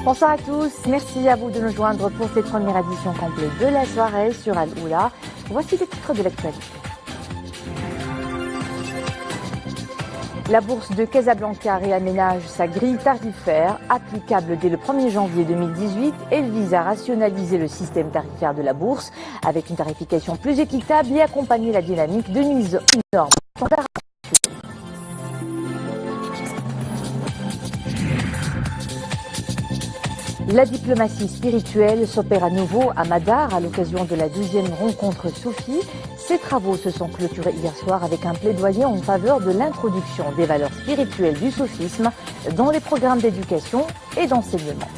Bonsoir à tous, merci à vous de nous joindre pour cette première édition complète de la soirée sur Al-Oula. Voici les titres de l'actualité. La bourse de Casablanca réaménage sa grille tarifaire, applicable dès le 1er janvier 2018. Elle vise à rationaliser le système tarifaire de la bourse avec une tarification plus équitable et accompagner la dynamique de mise aux normes standards. La diplomatie spirituelle s'opère à nouveau à Madar à l'occasion de la 12e rencontre soufie. Ces travaux se sont clôturés hier soir avec un plaidoyer en faveur de l'introduction des valeurs spirituelles du soufisme dans les programmes d'éducation et d'enseignement.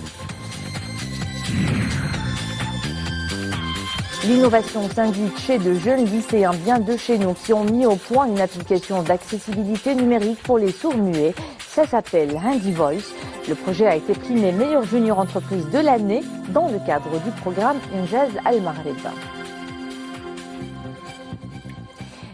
L'innovation s'invite chez de jeunes lycéens bien de chez nous qui ont mis au point une application d'accessibilité numérique pour les sourds-muets. Ça s'appelle Handy Voice. Le projet a été primé meilleure junior entreprise de l'année dans le cadre du programme Injaz Al-Maghreb.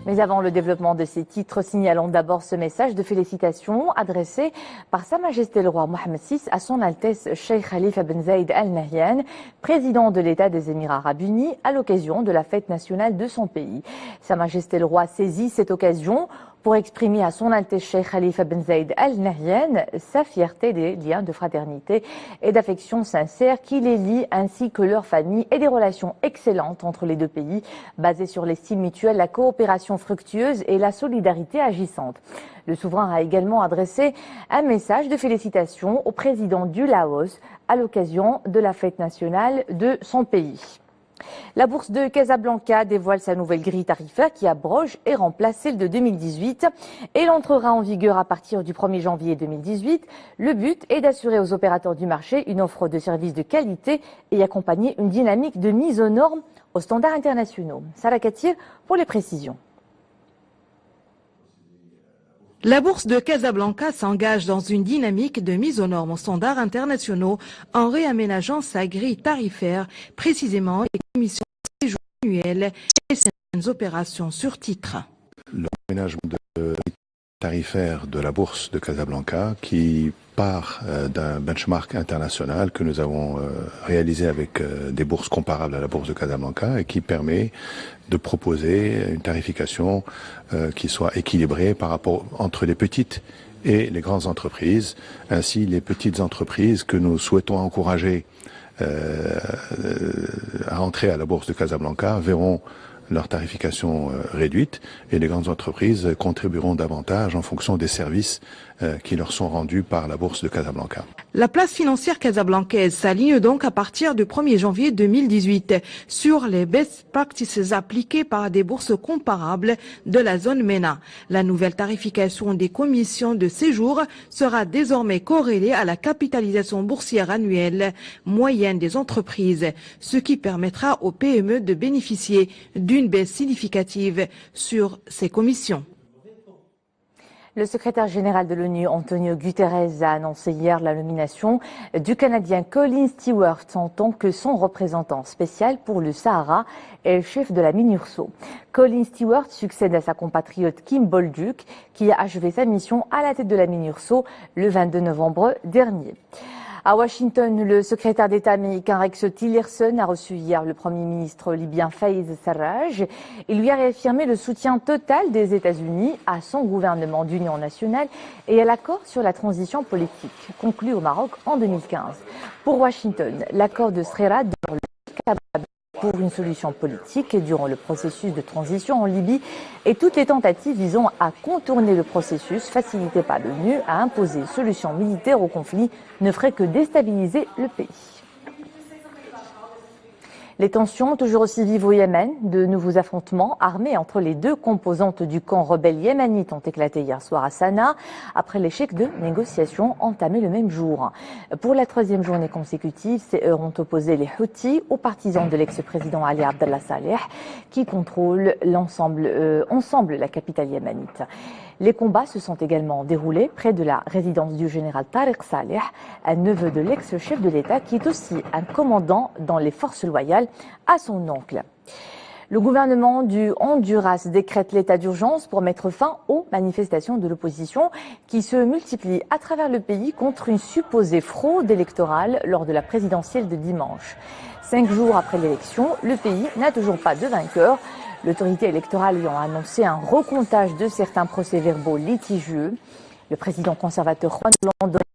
Mais avant le développement de ces titres, signalons d'abord ce message de félicitations adressé par Sa Majesté le Roi Mohammed VI à son Altesse Cheikh Khalifa Ben Zayed Al Nahyan, président de l'État des Émirats Arabes Unis, à l'occasion de la fête nationale de son pays. Sa Majesté le Roi saisit cette occasion pour exprimer à son Altesse Cheikh Khalifa Ben Zayed Al Nahyan sa fierté des liens de fraternité et d'affection sincère qui les lient, ainsi que leur famille, et des relations excellentes entre les deux pays, basées sur l'estime mutuelle, la coopération fructueuse et la solidarité agissante. Le souverain a également adressé un message de félicitations au président du Laos à l'occasion de la fête nationale de son pays. La bourse de Casablanca dévoile sa nouvelle grille tarifaire qui abroge et remplace celle de 2018. Elle entrera en vigueur à partir du 1er janvier 2018. Le but est d'assurer aux opérateurs du marché une offre de services de qualité et accompagner une dynamique de mise aux normes aux standards internationaux. Sarah Katir pour les précisions. La bourse de Casablanca s'engage dans une dynamique de mise aux normes aux standards internationaux en réaménageant sa grille tarifaire, précisément les commissions de séjour annuelles et certaines opérations sur titre. Le réaménagement de tarifaire de la bourse de Casablanca qui part d'un benchmark international que nous avons réalisé avec des bourses comparables à la bourse de Casablanca et qui permet de proposer une tarification qui soit équilibrée par rapport entre les petites et les grandes entreprises. Ainsi, les petites entreprises que nous souhaitons encourager à entrer à la bourse de Casablanca verront leur tarification réduite et les grandes entreprises contribueront davantage en fonction des services qui leur sont rendus par la bourse de Casablanca. La place financière casablancaise s'aligne donc à partir du 1er janvier 2018 sur les best practices appliquées par des bourses comparables de la zone MENA. La nouvelle tarification des commissions de séjour sera désormais corrélée à la capitalisation boursière annuelle moyenne des entreprises, ce qui permettra aux PME de bénéficier d'une baisse significative sur ces commissions. Le secrétaire général de l'ONU, Antonio Guterres, a annoncé hier la nomination du Canadien Colin Stewart en tant que son représentant spécial pour le Sahara et chef de la MINURSO. Colin Stewart succède à sa compatriote Kim Bolduc, qui a achevé sa mission à la tête de la MINURSO le 22 novembre dernier. À Washington, le secrétaire d'État américain Rex Tillerson a reçu hier le Premier ministre libyen Fayez Sarraj. Il lui a réaffirmé le soutien total des États-Unis à son gouvernement d'union nationale et à l'accord sur la transition politique conclu au Maroc en 2015. Pour Washington, l'accord de Sreera demeure le cadre pour une solution politique durant le processus de transition en Libye et toutes les tentatives visant à contourner le processus facilité par l'ONU à imposer une solution militaire au conflit ne feraient que déstabiliser le pays. Les tensions toujours aussi vives au Yémen, de nouveaux affrontements armés entre les deux composantes du camp rebelle yéménite ont éclaté hier soir à Sanaa, après l'échec de négociations entamées le même jour. Pour la troisième journée consécutive, ces heurts ont opposé les Houthis aux partisans de l'ex-président Ali Abdallah Saleh, qui contrôlent ensemble la capitale yéménite. Les combats se sont également déroulés près de la résidence du général Tariq Saleh, un neveu de l'ex-chef de l'État qui est aussi un commandant dans les forces loyales à son oncle. Le gouvernement du Honduras décrète l'état d'urgence pour mettre fin aux manifestations de l'opposition qui se multiplient à travers le pays contre une supposée fraude électorale lors de la présidentielle de dimanche. 5 jours après l'élection, le pays n'a toujours pas de vainqueur. L'autorité électorale ayant annoncé un recomptage de certains procès-verbaux litigieux. Le président conservateur Juan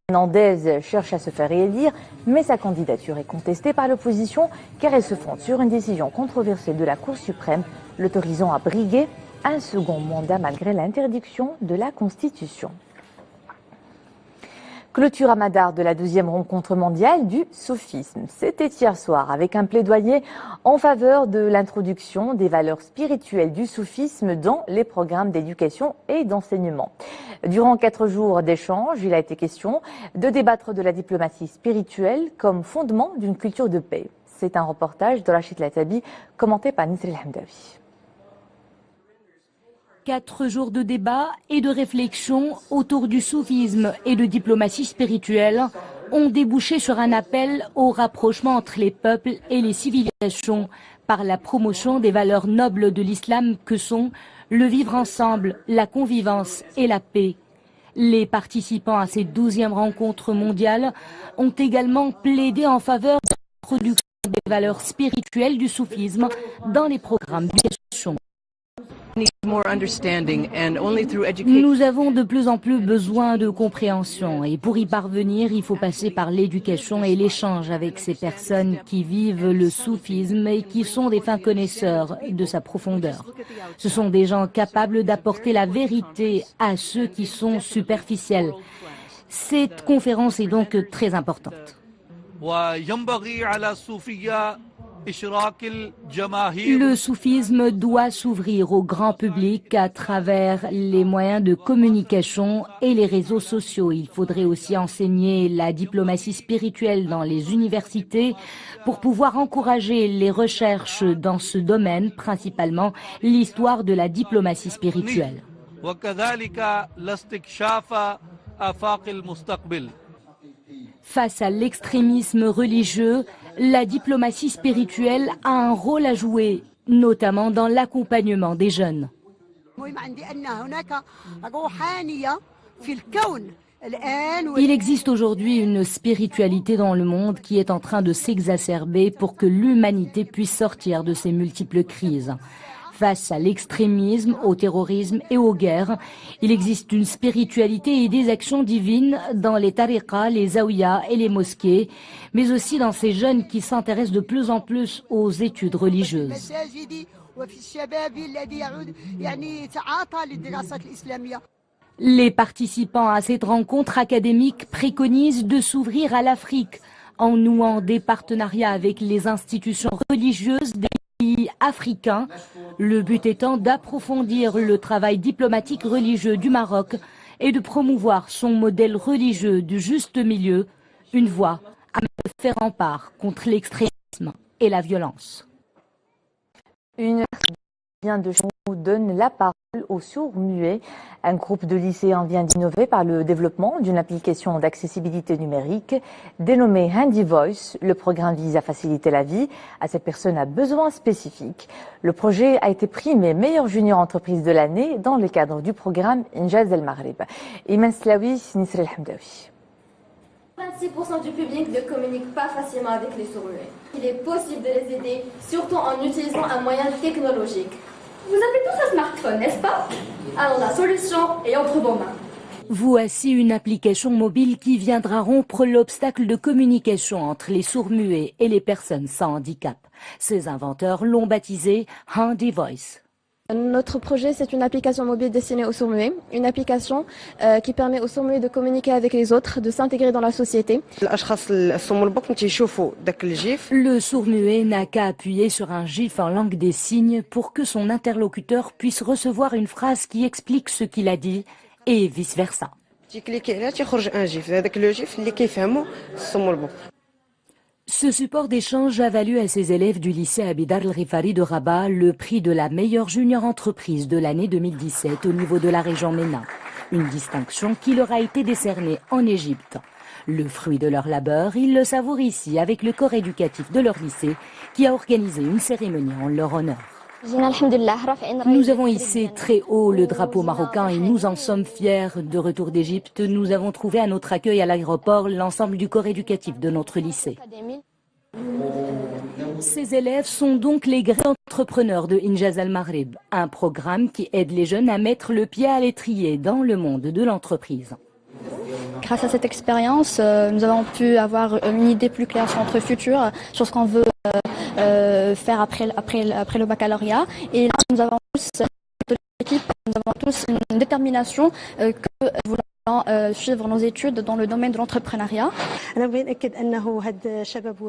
Hernández cherche à se faire réélire, mais sa candidature est contestée par l'opposition car elle se fonde sur une décision controversée de la Cour suprême l'autorisant à briguer un second mandat malgré l'interdiction de la Constitution. Clôture à Madar de la 2e rencontre mondiale du soufisme. C'était hier soir avec un plaidoyer en faveur de l'introduction des valeurs spirituelles du soufisme dans les programmes d'éducation et d'enseignement. Durant 4 jours d'échange, il a été question de débattre de la diplomatie spirituelle comme fondement d'une culture de paix. C'est un reportage de Rachid Latabi commenté par Nisril Hamdawi. 4 jours de débat et de réflexion autour du soufisme et de diplomatie spirituelle ont débouché sur un appel au rapprochement entre les peuples et les civilisations par la promotion des valeurs nobles de l'islam que sont le vivre ensemble, la convivence et la paix. Les participants à ces 12e rencontres mondiales ont également plaidé en faveur de l'introduction des valeurs spirituelles du soufisme dans les programmes d'éducation. Nous avons de plus en plus besoin de compréhension et pour y parvenir, il faut passer par l'éducation et l'échange avec ces personnes qui vivent le soufisme et qui sont des fins connaisseurs de sa profondeur. Ce sont des gens capables d'apporter la vérité à ceux qui sont superficiels. Cette conférence est donc très importante. Le soufisme doit s'ouvrir au grand public à travers les moyens de communication et les réseaux sociaux. Il faudrait aussi enseigner la diplomatie spirituelle dans les universités pour pouvoir encourager les recherches dans ce domaine, principalement l'histoire de la diplomatie spirituelle. Face à l'extrémisme religieux, la diplomatie spirituelle a un rôle à jouer, notamment dans l'accompagnement des jeunes. Il existe aujourd'hui une spiritualité dans le monde qui est en train de s'exacerber pour que l'humanité puisse sortir de ces multiples crises. Face à l'extrémisme, au terrorisme et aux guerres, il existe une spiritualité et des actions divines dans les tariqas, les zaouïas et les mosquées, mais aussi dans ces jeunes qui s'intéressent de plus en plus aux études religieuses. Les participants à cette rencontre académique préconisent de s'ouvrir à l'Afrique en nouant des partenariats avec les institutions religieuses des pays africains, le but étant d'approfondir le travail diplomatique religieux du Maroc et de promouvoir son modèle religieux du juste milieu, une voie à faire rempart contre l'extrémisme et la violence. Une vient de nous donne la parole aux sourds-muets. Un groupe de lycéens vient d'innover par le développement d'une application d'accessibilité numérique dénommée Handy Voice. Le programme vise à faciliter la vie à ces personnes à besoins spécifiques. Le projet a été primé meilleure junior entreprise de l'année dans le cadre du programme Injaz El Maghreb. Iman Slaoui, Nisri El Hamdawi. 26% du public ne communique pas facilement avec les sourds-muets. Il est possible de les aider, surtout en utilisant un moyen technologique. Vous avez tous un smartphone, n'est-ce pas? Alors la solution est entre vos mains. Voici une application mobile qui viendra rompre l'obstacle de communication entre les sourds-muets et les personnes sans handicap. Ses inventeurs l'ont baptisé Handy Voice. Notre projet, c'est une application mobile destinée aux sourds-muets, une application qui permet aux sourds-muets de communiquer avec les autres, de s'intégrer dans la société. Le sourd-muet n'a qu'à appuyer sur un gif en langue des signes pour que son interlocuteur puisse recevoir une phrase qui explique ce qu'il a dit et vice-versa. Ce support d'échange a valu à ses élèves du lycée Abidar El-Rifari de Rabat le prix de la meilleure junior entreprise de l'année 2017 au niveau de la région MENA. Une distinction qui leur a été décernée en Égypte. Le fruit de leur labeur, ils le savourent ici avec le corps éducatif de leur lycée qui a organisé une cérémonie en leur honneur. Nous avons hissé très haut le drapeau marocain et nous en sommes fiers. De retour d'Égypte, nous avons trouvé à notre accueil à l'aéroport l'ensemble du corps éducatif de notre lycée. Ces élèves sont donc les grands entrepreneurs de Injaz al-Maghrib, un programme qui aide les jeunes à mettre le pied à l'étrier dans le monde de l'entreprise. Grâce à cette expérience, nous avons pu avoir une idée plus claire sur notre futur, sur ce qu'on veut faire après le baccalauréat. Et là, nous avons tous, toute l'équipe, nous avons tous une détermination que voulons suivre nos études dans le domaine de l'entrepreneuriat.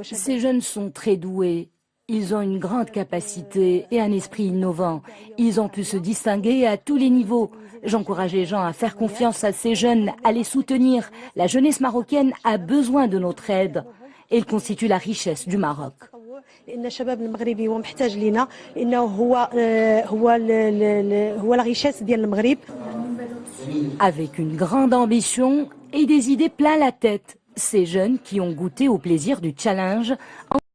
Ces jeunes sont très doués. Ils ont une grande capacité et un esprit innovant. Ils ont pu se distinguer à tous les niveaux. J'encourage les gens à faire confiance à ces jeunes, à les soutenir. La jeunesse marocaine a besoin de notre aide. Elle constitue la richesse du Maroc. Avec une grande ambition et des idées plein la tête, ces jeunes qui ont goûté au plaisir du challenge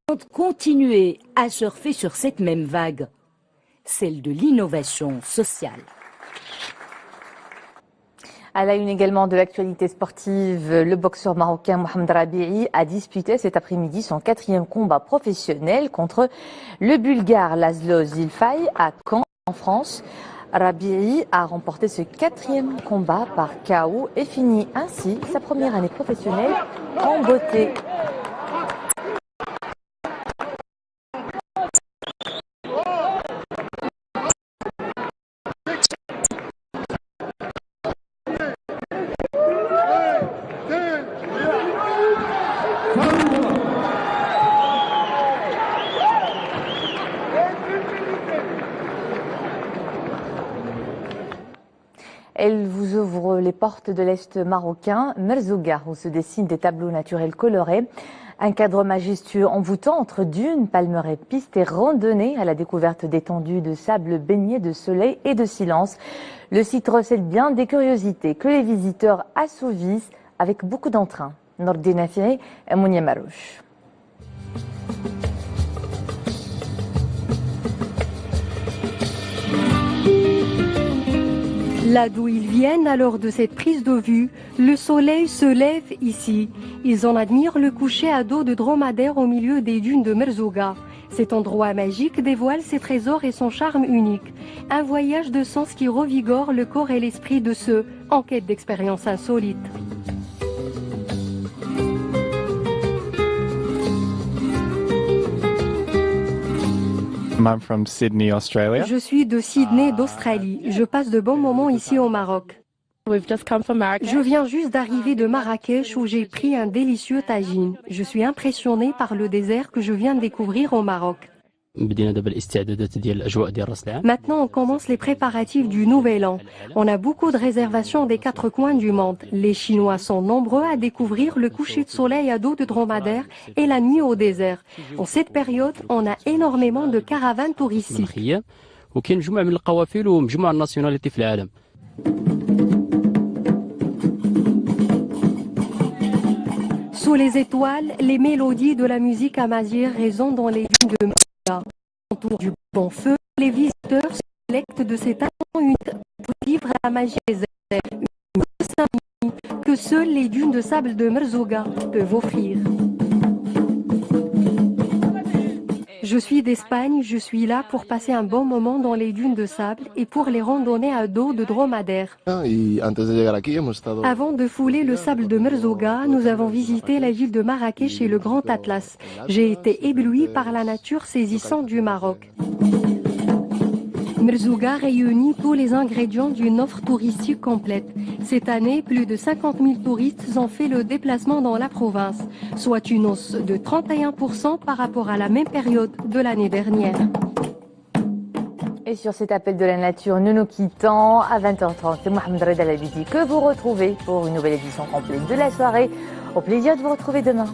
entendent continuer à surfer sur cette même vague, celle de l'innovation sociale. À la une également de l'actualité sportive, le boxeur marocain Mohamed Rabi'i a disputé cet après-midi son 4e combat professionnel contre le Bulgare Laszlo Zilfay à Caen, en France. Rabi'i a remporté ce 4e combat par KO et finit ainsi sa première année professionnelle en beauté. Elle vous ouvre les portes de l'Est marocain, Merzouga, où se dessinent des tableaux naturels colorés. Un cadre majestueux envoûtant entre dunes, palmeraies, pistes et randonnées à la découverte d'étendues de sable baignés de soleil et de silence. Le site recèle bien des curiosités que les visiteurs assouvissent avec beaucoup d'entrain. Nordina Fiei et Mounia Marouche. Là d'où ils viennent, alors de cette prise de vue, le soleil se lève ici. Ils en admirent le coucher à dos de dromadaire au milieu des dunes de Merzouga. Cet endroit magique dévoile ses trésors et son charme unique. Un voyage de sens qui revigore le corps et l'esprit de ceux en quête d'expériences insolites. I'm from Sydney, Australia. Je suis de Sydney, d'Australie. Je passe de bons moments ici au Maroc. Je viens juste d'arriver de Marrakech où j'ai pris un délicieux tagine. Je suis impressionnée par le désert que je viens de découvrir au Maroc. Maintenant, on commence les préparatifs du Nouvel An. On a beaucoup de réservations des 4 coins du monde. Les Chinois sont nombreux à découvrir le coucher de soleil à dos de dromadaire et la nuit au désert. En cette période, on a énormément de caravanes touristiques. Sous les étoiles, les mélodies de la musique amazigh résonnent dans les dunes de Merzouga. Autour du bon feu, les visiteurs se délectent de cet instant unique pour vivre la magie des airs, une symphonie que seules les dunes de sable de Merzouga peuvent offrir. Je suis d'Espagne, je suis là pour passer un bon moment dans les dunes de sable et pour les randonnées à dos de dromadaire. Avant de fouler le sable de Merzouga, nous avons visité la ville de Marrakech et le Grand Atlas. J'ai été ébloui par la nature saisissante du Maroc. Merzouga réunit tous les ingrédients d'une offre touristique complète. Cette année, plus de 50 000 touristes ont fait le déplacement dans la province, soit une hausse de 31% par rapport à la même période de l'année dernière. Et sur cet appel de la nature, nous nous quittons à 20h30. C'est Mohamed Reda Labidi que vous retrouvez pour une nouvelle édition complète de la soirée. Au plaisir de vous retrouver demain.